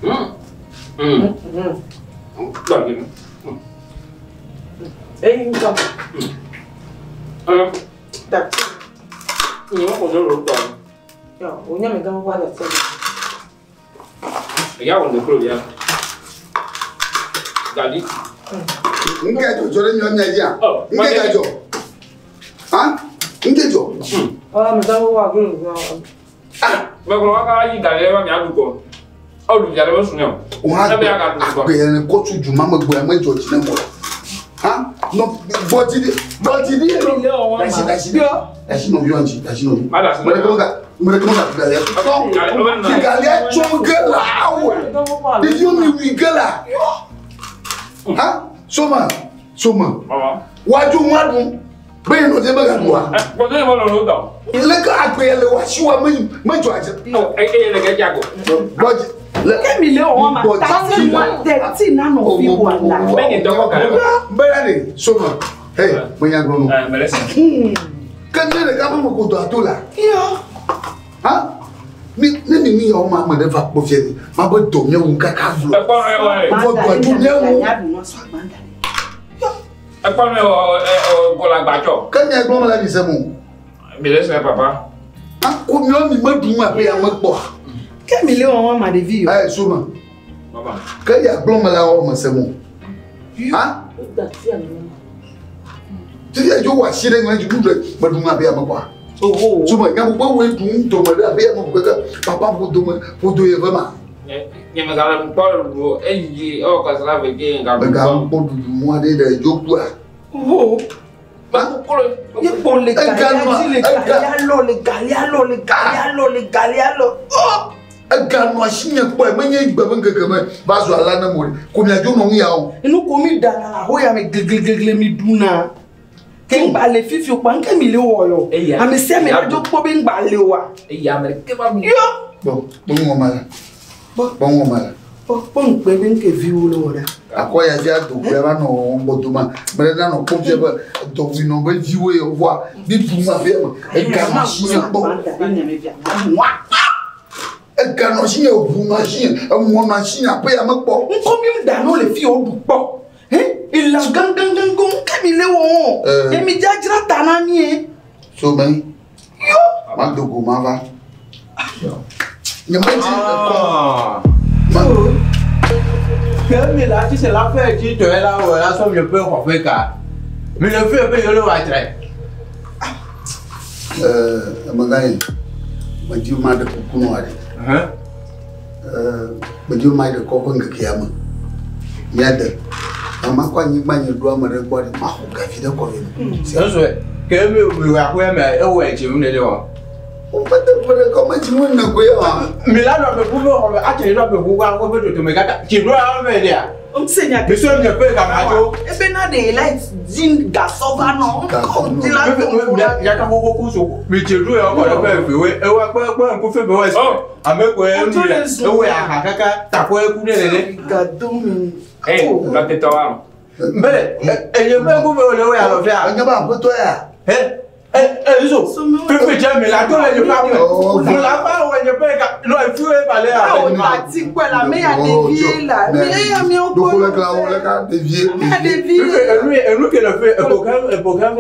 Hey, come. That's it. You want to look down? Yeah, we never go what I said. Yeah, on the crew, yeah. Daddy. Ngejo jore nyo nya Oh, ngejo. Ha? Ngejo. Oh, me go wa go. Ah, but when I got there, I'm going. Oh, you got to know. Wa be en ko tu juma mo gbo e mo jo ti na mo. Ha? No, but it that's no yonji, that's no. Madam, did you mean we gala? Huh? Soma. What you want? Bring no debugger. What do you want to know? Look at me, what you want me, my judge. No, I can't get Jago. But let me know one man. That's none of you one like. Make it dog. But Soma. Hey, when you're grown. Can you let go of the Atula? Yeah. Huh? Me your mamma never posted. My boy told me, I can't do it. Upon your Golabacho. Can you go like this? Milessa, Papa. I could only make my pay a month. Can you live on my review? Hey, Soma. Can you blow my almost a moon? Huh? Today you were sitting when you do it, but do not be a mapa. Oh, so my young boy went to my beer, Papa would do you ever? Yamagalan Paul, Edgy, or Caslava again, I got more than a joke. Oh, but you only Gallialo. Oh, a gun machine, a boy, many Babanka, Basu Alana Moon, could I do no meow? And no commit that, who am a giggly do now. King Bale, if you want Camille oil, I'm a semi, I don't pop in Balewa. A yammer, give up you. Bongo, Bongo, Pong, baby, give you order. Acquire that to Verano, Botuma, but I don't put ever to we know when you way of what did you my family. A gun machine, a gun machine, a one machine, a pay a mako. Come you down only if you do. Il la gang Camille won. Et mi jajra tanani. So many. Yo. Mando go mava. Mais là, tu sais, l'affaire qui te est là, là, ça, je peux refaire car. Mais le feu, je le vois très. Magaï, mais tu m'as de Kukunouari. Mais tu m'as de Kokong Kiama. Yade. Maman, quand il m'a dit, doit me regarder, ma fille de Corinne. C'est vrai. Que me voir, mais ouais, tu me le dis. On peut te faire comme tu me le dis. Mais là, on peut pouvoir attirer le pouvoir, on peut te mettre. Tu dois avoir des. On sait qu'il y a des choses qui peuvent avoir. Et bien, là, des lights, Zin, Gassova, non. Il y a beaucoup de choses. Mais tu dois avoir le peu. Oui, et on peut faire le reste. Avec quoi, oui, à Kaka, t'as quoi, écouter les. Hey, la tête en mais et je vais vous le à le faire. On va pas toi. Tu jamais la toi je parle. On la pas ouais je peux non il faut parler à. On va dire quoi la mais à dévier là. Mais à mi on donc on la dévier. À dévier. Lui que le fait un programme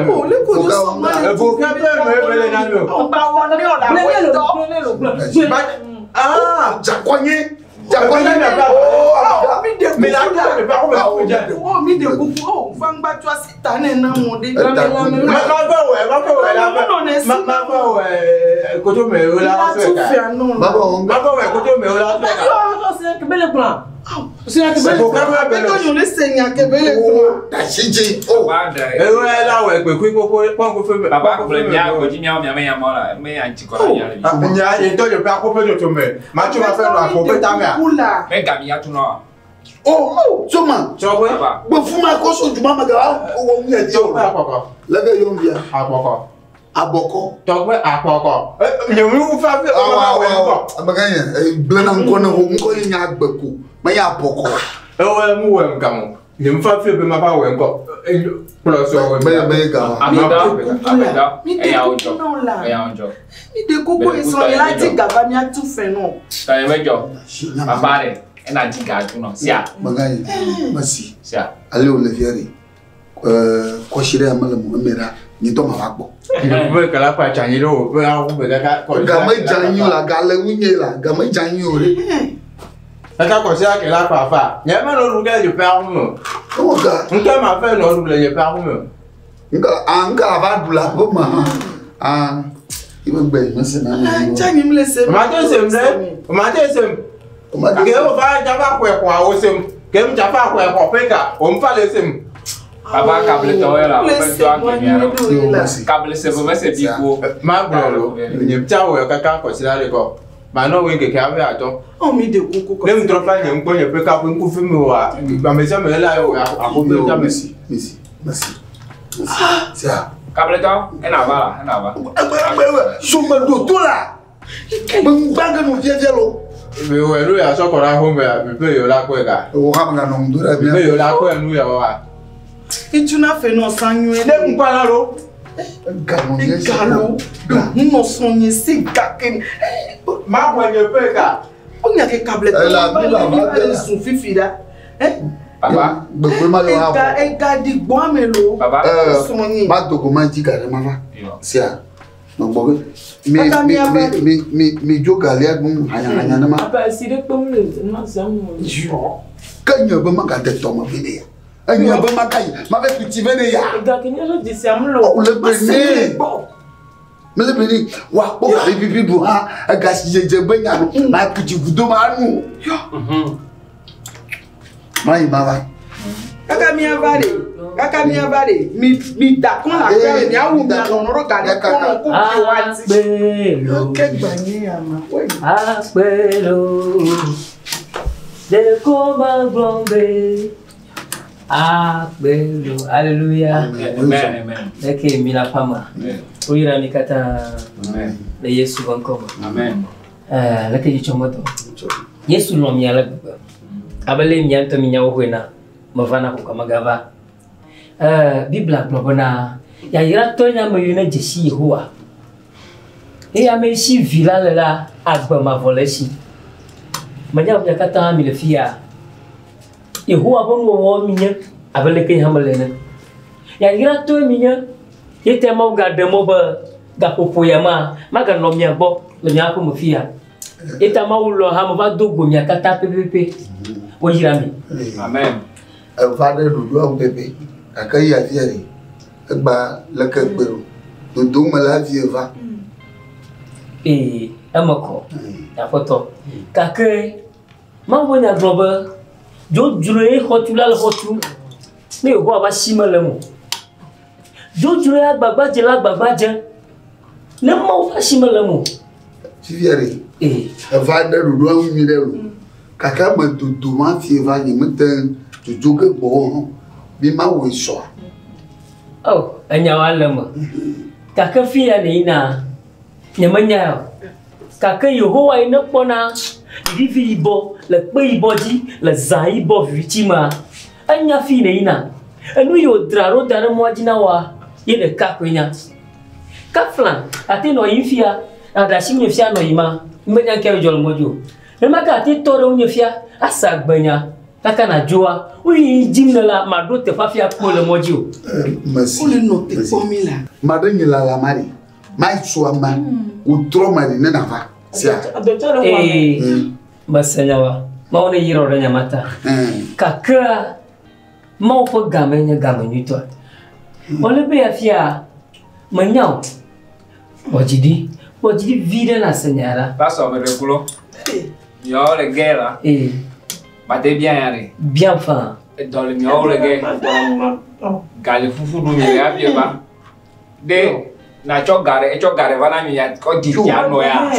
Oh le coup de son un programme on va on la ah, Jacoigné. Mais là, mi de beaucoup. Oh, Vangba, tu as cette année, non, mon Dieu. Oh, Soma. But for my cousin to Mamma, oh, we are the Lego Yombia. Aboko. Talk with Apoko. You move up. I'm a Blenheim corner home calling Aboko. My Apoko. Oh, well, come. You move up, my power and go. plus mais gars. Abeda. Mi de koko non la. Mi de koko eso la ti gaba mi a tout fait non. Ta mejo. Papa re. Ena ti ga tu no. Sia. Magani. Merci. Sia. Allez au levier. Ko shire amala mu mera ni to ma wagbo. Be kala pa chanyi lo be a ku be ka ko. Ga mai janyo la ga le unye la ga mai janyo re. Aka ko sia ke la pa fa. Nya ma no ruga je pa hu. Ko ga. Nka ma fe no ruga je pa hu. Nka va dula ko ma. Ibe gbe mo se na ni. Janyi me laisse. Ma te sem re. Ma te sem. Ke o fa ja fa ko ko a o sem. Ke m ja fa ko pe ka. O m fa le sem. Papa câble to era. Câble se vous c'est bico. Ma bro. Ni pta o ka ko sila le ko. Ma no we ke ka be ato. O mi de koko. Le m tro fa ni ngbo ye pe ka ku fi mi wa. Ba me se me la yo a ko be ja merci. Sia. Câble to ena va. Soma do to la. Mbanga no vie lo. Me we lu ya so ko ra ho me a pe yo la ko ga. O ha nga no ndura bi. Me yo la ko enu ya wa. Et tu n'as fait non sangue. Le m pa la lo. Galo. Non sonye si gaken. Ma ko ye pe ka. On y a que câble. Elle son fifi là. Papa. Be ma yo ha. E ga di gbo amelo. Papa. Ma document gare ma. Sia. No bo. Mi joga le agun hanya na ma. Papa si de pom le na samu. Jo. Kanyo be ma ka te to ma bi ya. Anya be ma kai ma be cultiver ne ya. Ga kenya lo di samu O lo. le bene. Me le bene wa po ka bi bu ha ga si je be nya no na kuji gudo ma nu. Mai ma ba. Kaka mi avare. Mi da kon la kere mi awu mi no ro ga de kon ko ki wa ti. Apelo. Ke gba ni ama. Apelo. De coma grombe. Apelo. Hallelujah. Amen. Leke mila pama. Uyira mikata. Amen. Le Yesu bankoma. Amen. Leke jichomoto. Yesu lo mi ala. Abale mi anto mi nyawo hwena. Mavana kukamagava. Bibla globona. Ya yira to nya me yuna jesi Yehowa. E ya me si vila lela agba ma volesi. Manya ya kata mi le fia. Yehowa bon wo minya abale ke hamalena. Ya yira to minya yete ma ga demo ba ga popo ya ma ga no mi agbo le nya ko mo fia. Eta ma ulo ha mo ba dogo mi kata pepepe. O yira mi. Amen. Father do do bebe. Akai ya fiere. Egba le ke gbero. Do ma la vie va. Amako. Ya foto. Kake ma wonya globe. Jo jure hotula le hotu. Me go aba sima le mo. Jo jure agbagba je la agbagba je. Le mo fa sima le mo. Fiere. Father do do mi le ro. Kaka ma do ma fie va ni meten tu joge bo bi ma wo so. Oh, anya wala mo. Kaka fia ni na. Nyamanya. Kaka Yehowa ina pona. Vivi ibo, le pe ibo ji, le za ibo vitima. Anya fi ni na. Enu yo draro dana mo ajina wa. Ye le kakwenya. Kaflan, ate no yifia, ada shimye fia no yima. Mbenya ke jol mojo. Remaka ate tore unye fia asa gbenya. Kaka na joa, oui jimna la mado te fa fia ko le mojo. Merci. On le note pour mi là. Madame la mari. Mai suama. U tro mari ne na va. Sia. Masanyawa. Maone yiro renya mata. Kaka mau po gamenya gamenyu to. Ole be afia manyao. Wajidi vida na senyara. Pastor me reculo. Yo le guerra. Bate bien yare. Bien fin. Dans le mio le guerra. Gale fufu do mi ya bien ba. De na chogare vana mi ya ko di ya no ya.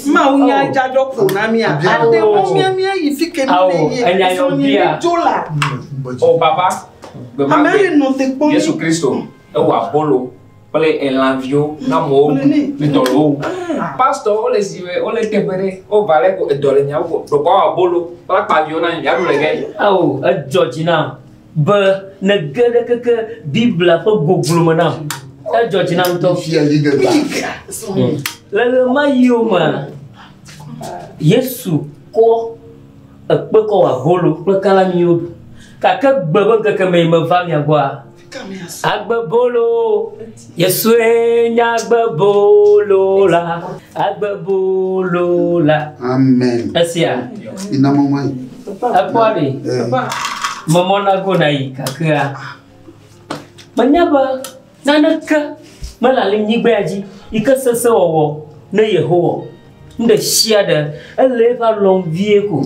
Ma unya jajo ko na mi a. Ade mo mi ifike mi le ye. So ni jola. Oh papa. Amere no te pon. Yesu Cristo. E wa bolo. Ole enlavio na mo mi tolo. Pastor ole siwe ole kebere o vale ko edole nya ko do ko abolo para pa vio na ya le ge. Georgina be ne gede keke Biblia ƒe goglo me nam. Edzɔ dzi nam tɔ. Le ɣe ma yiwo me Yesu kɔ ekpe kɔ wɔ abolo kple kalamiwo ɖu. Gake gbe be ŋkeke me yi me va mia gbɔa. Agbebolo, Yesue nya agbebolo la, agbebolo la. Amen. Esia. Ina mama yi. Apa ni? Mama nak guna yi kakak. Menyapa? Nanaka melalui nyibaji. Ika sesuatu ne Yehowa. Nde siada eleva long vieku.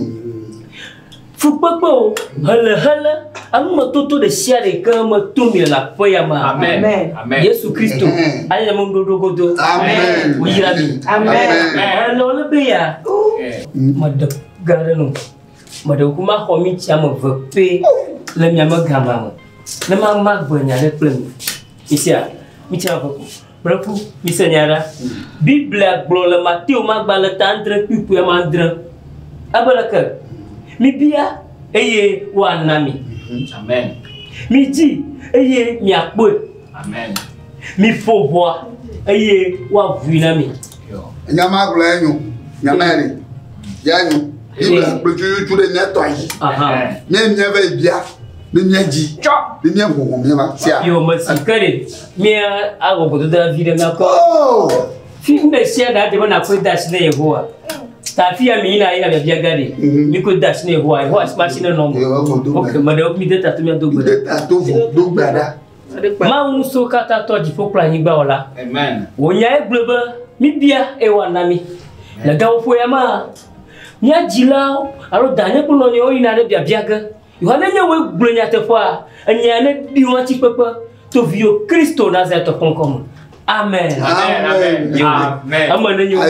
Fukpekpe hele anu metoto de siada ke metumi la poyama. Amen. Amen. Yesu Kristo aya mondodogodo. Amen. Wirabi. Amen. Lo lebe ya. Madap garenu. Madap kuma khomi chama vepe le miama gamba. Le mama gbanya le plem. Isia, mi chama vepe. Berapa misalnya Biblia glo le Matthew magba le tantre pipu ya mandre. Abalaka. Mi bia eye wa nami. Amen. Mi ji eye mi akpo. Amen. Mi foboa eye wa vuinami. Nyama glo enyu. Nyama eri. Yanyu. Biblia glo tu de neto yi. Aha. Nye ve bia. Ni nyaji. Ni nyambo mi ba sia. Yo masikare. Mi ago bodo da vida na ko. Oh. Fi mbe sia da de na ko dash ne Yehowa. Tafia mi ina bia gari. Mi ko dash ne Yehowa. Yehowa machine no. Okay, madam mi de tatu mi do gbe. De tatu do gbada. Ma unso kata to di fo plan yigba ola. Amen. Wonya egblebe mi bia e wa nami. La dawo fo ya ma. Nya jila alo danye ko no ni o ina de bia ge. Yohane nya we gblenya te fo a enya ne di won ti pepe to vio Kristo Nazareth konkom. Amen. Amen. Amen. Amane nyo.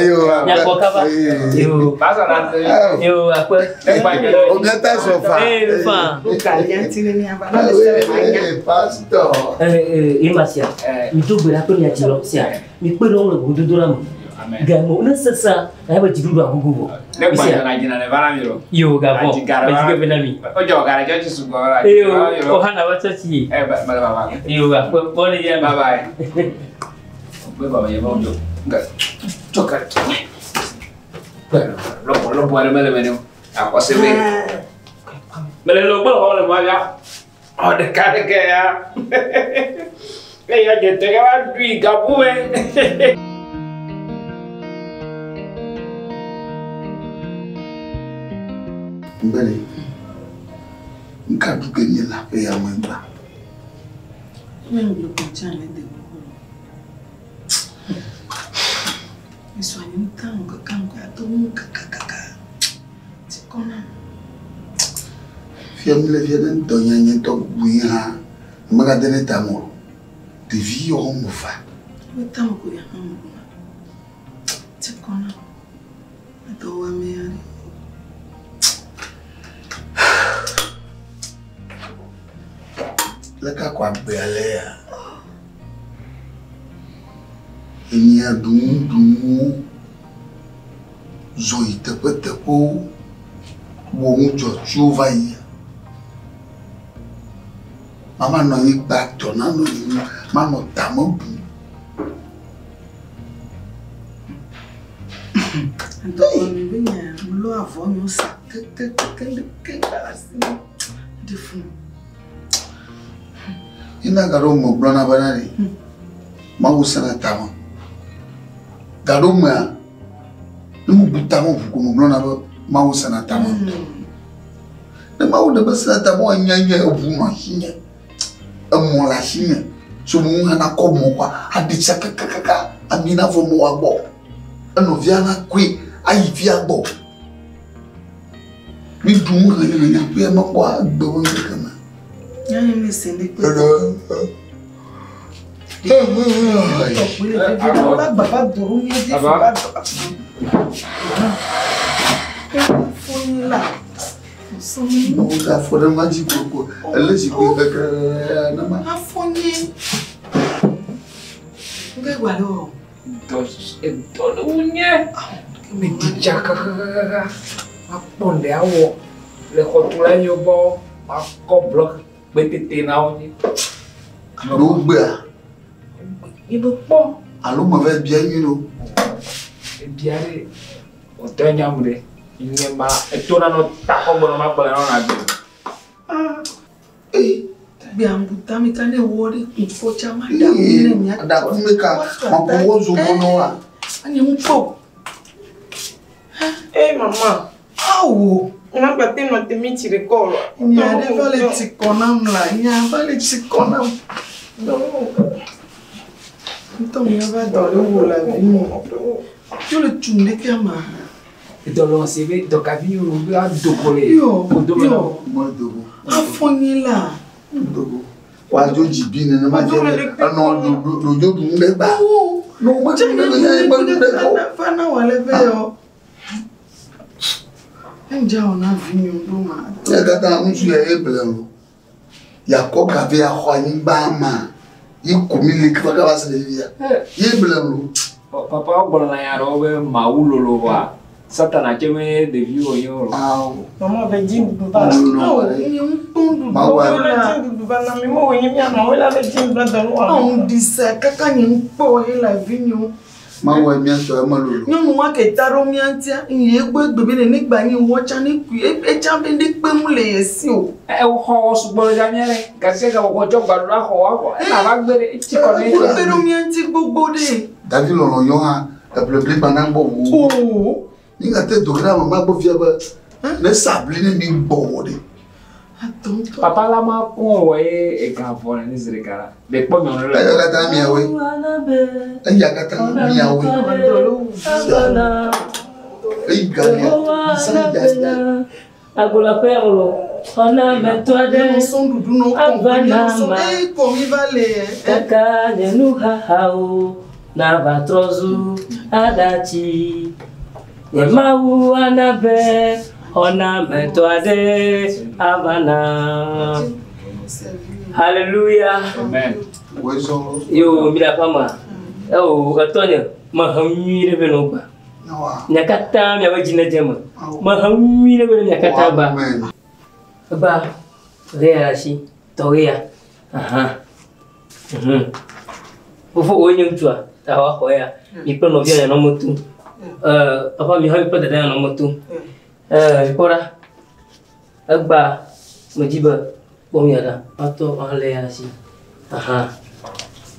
Nya ko kaba. Yo. Pasa na. Yo akwa. O gata sofa. Fa. Pastor. Imasia. Mi to gbera ko nya jilo sia. Mi pe lo ngo dodora mo. Amen. Gamo na sasa na ba jidudu agugugo. Ne kwa na jina ne bana miro. Yo gabo. Ba jige benami. Ojo gara jo chisu go ra. Yo ohana wa chachi. Mala baba. Yo akwa pole ya. Bye bye. Bye bye ya bojo. Ngai. Choka. Lo puare mele. Ako se me. Mele lo bo le mala. O de kare ke ya. Ya je te ga dui gabu e. Mbele. Nka duke ni la pe ya mwemba. Mwenye kuchana de bolo. Miswani mtango kango ya tomu kakakaka. Tikona. Fiamile vienen doña nyento buya. Maga dene tamo. De vie o mufa. Wetamo kuya hamu. Tikona. Ado wa meari. Leka kwa belea. Enya dum zoi tepo wo mujo chuva yi. Mama no yi back to na no yi mama tamo bu. Ado wa mibinya mlo avon yo sa ke balasi. Difu. Ina garo mo blona banani. Mawu sana tamo. Garo ma numu butamo ko mo blona ba mawu sana tamo. Na mawu de basana tamo anyanya obu mahinya. Amo la hinya. So mo hana ko mo kwa adicha kakaka amina fo mo agbo. Ano viana kwi ayi viagbo. Mi dum hanya nya pe ma kwa agbo ngakama. Yani mesende pe. Baba duru mi di baba. Fonila. Somi. No da fora maji koko. Ele ji ko kaka na ma. Afonye. Ngai gwalo. Todo unye. Me dijaka. Aponde awo. Le khotula nyobo. Akoblo Betete na oni. Lo gba. Ibo po. Alo mo fe bien yin o. Biare. O tanya mure. Inye ma etona no tako bono ma bola no na bi. Bi ambuta mi kane wori info chama da mire mi ata. Da kumeka mapo zo mono wa. Ani mpo. Mama. Awo. Una platino te mi ciricolo. Nya de vale tikonam la. Nya vale tikonam. Então minha vai dar o la vinho. Eu le tunde que ama. Então lo se ve do caminho ru a do cole. Yo. Mo dogo. Afoni la. Dogo. Wa jo jibi ne ma je. No do jo du nbe ba. No mo je ne ba nbe ko. Fa na wale be yo. Nja ona vinho do ma. Ya gata nsu ya ebelero. Ya ko ka ve ya ho ni ba ma. Yi kumili ka ka basle ya. Ebelero. Papa bola na ya robe maulolo wa. Satana keme de viu yo. Mama be jin du ba. No. Ma wa jin du ba na mi mo yin mi ana wela be jin du da no. On disa kaka ni mpo la vinho. Ma wa mi anso e ma lolo. Nyonu wa ke taro mi antia iye gbegbe ni nígbà yin wo cha ni ku e cha be de pe mu le yesi o. E ho su bolo ja miere. Ka se ga ko jo gbadura ho wa ko. E na ba gbere ti ko ni. Gbegbe mi anti gbogbo de. David lolo yo ha e ble banan bo wo. Oh. Ni ga te dokra ma bo fia ba. Ne sabli ni bo de. Atonto. Papa la ma ko e ga fo ni zire kara. De po mi on le. Ya gata mi awe. Ya gata mi awe. Gania. Sa ya. Agola perlo. Ona metode. Son dudu no Avana. Komi vale. Kaka nenu hahau. Na vatrozu adachi. Yemau anabe. Ona metode Avana. Hallelujah. Amen. Yo mira pama. Oh Antonio, mahamire benoba. Nyakata mi abajina jema. Mahamire beno nyakata ba. Ba. Reashi, toya. Aha. Bofo onye mtua, tawa hoya. Mi plono via no mutu. Papa mi habi pada da no mutu. Ikora. Agba majiba bomiada. Ato aleasi. Aha.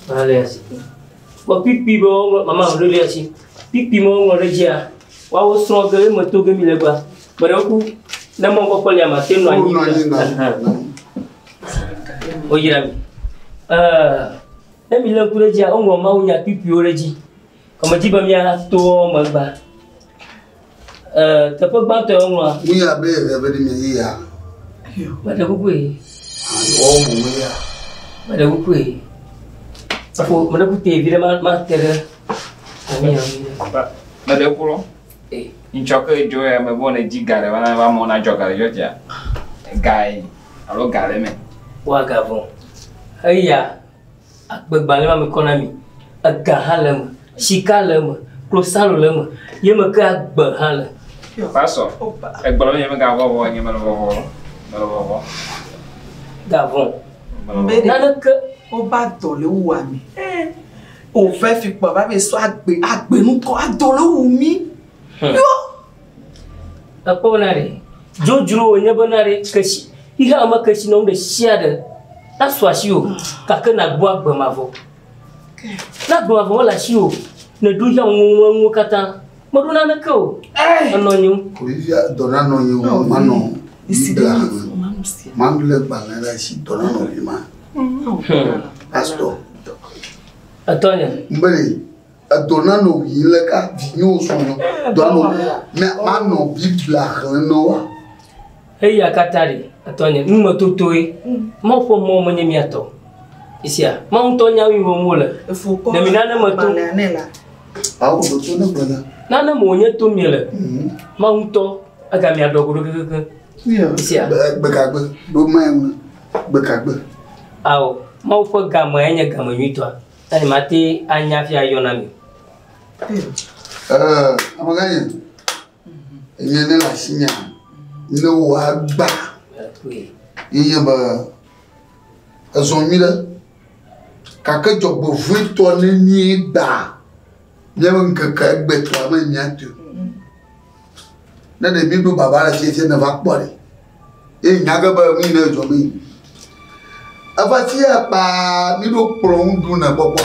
Aleasi. Wa pipi bo mama aleasi. Pipi mo ngorejia. Wa wo stroge mo toge mi legba. Baroku na mo ko pali amaten no anyi. O yirami. Na mi lan kurejia ongo ma unya pipi oreji. Kama jiba mi ato magba. Tapo ba to onwa. Uya be be mi ya. Bada kukwe. O mo ya. Bada kukwe. Apo mana kute vira ma tere. Ami. Na de kulo. Inchoke jo ya me bona jigare wana ba mo na jogare joja. Guy, alo gare me. Wa gavon. Aya. Akbegbale ma me konami. Agahalem, shikalem, klosalolem. Yema ka agbahalem. Paso. E gbolo me ga wo nyema wo. Wo. Gavon. Nana ke o ba dole wu ami. O fe fi po ba be so agbenu ko adole wu mi. Yo. Apo nare. Jojuro nyeba nare kashi. Iha ama kashi no de shiada. Aswashio kaka na gbo agbamavo. Na gbo avo la shio. Na du ya nwo kata. Moduna na ko. Anonyu. Ko ya dona no yu mano. Isi de mamusia. Mandule balera shi dona no lima. Pastor. Antonio. Mbele dona no yile ka vinyo so no. Dona no me mano bibla no wa. Hey ya katari. Antonio, numo tutoi. Mo fo mo mo nyemiato. Isia, ma untonya wi mo mola. Na minana mato. Awu do to na bana. Nana mo nyeto miele. Ma unto aga mi adogo keke. Isia. Bekagbe do mayen bekagbe. Aw, ma fo gama enya gama nyitwa. Tani mate anya fi ayonami. Amaganye. Enyene la sinya. No wa gba. Iye ba azomira kaka jogbo vuito ne ni gba nyewen kaka gbe to amanyatu na de bi do baba la chete na va pore e nyaga ba mi na jomi afati apa mi do plong du na popo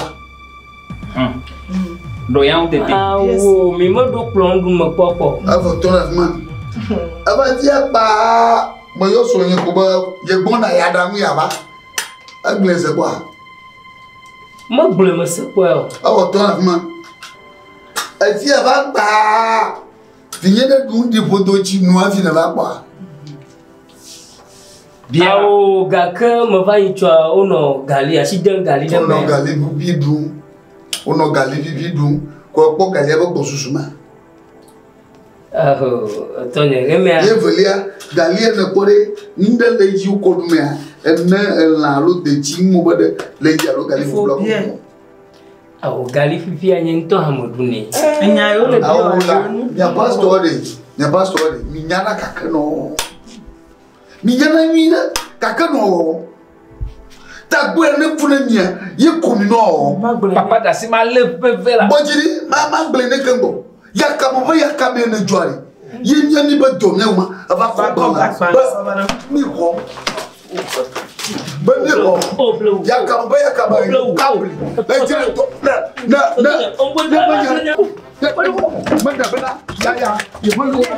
do yang tete awo mi mo do plong du mo popo afo to na ma afati apa mo yo so yin ko ba ye gbon na ya da mu ya ba aglese kwa mo ble mo se kwa afo to na ma ati aba ba tinye de dun di foto chi nu afi na ba kwa bien awo ga ke mo va yitwa ono gali asidan gali de ono gali bi dun ono gali bi dun ko po gali ba ko susuma Antonio remea ye velia gali na pore nda le ji ko dumea na la lo de chi mo ba de le ja lo gali fo blok awo gali fifi anyento hamodune Enya yo le awula ya pastor mi nyana kakano mi nyana mina kakano ta gbe ne funa nia ye komi no papa da si ma le peve la bojiri ma gble ne kango ya kamo ya kame ne jwari ye nyani ba do nyama aba ko ba mi ko ba mi ko ya kamo ya kama kabli la jira to na manda bana ya ye malu ya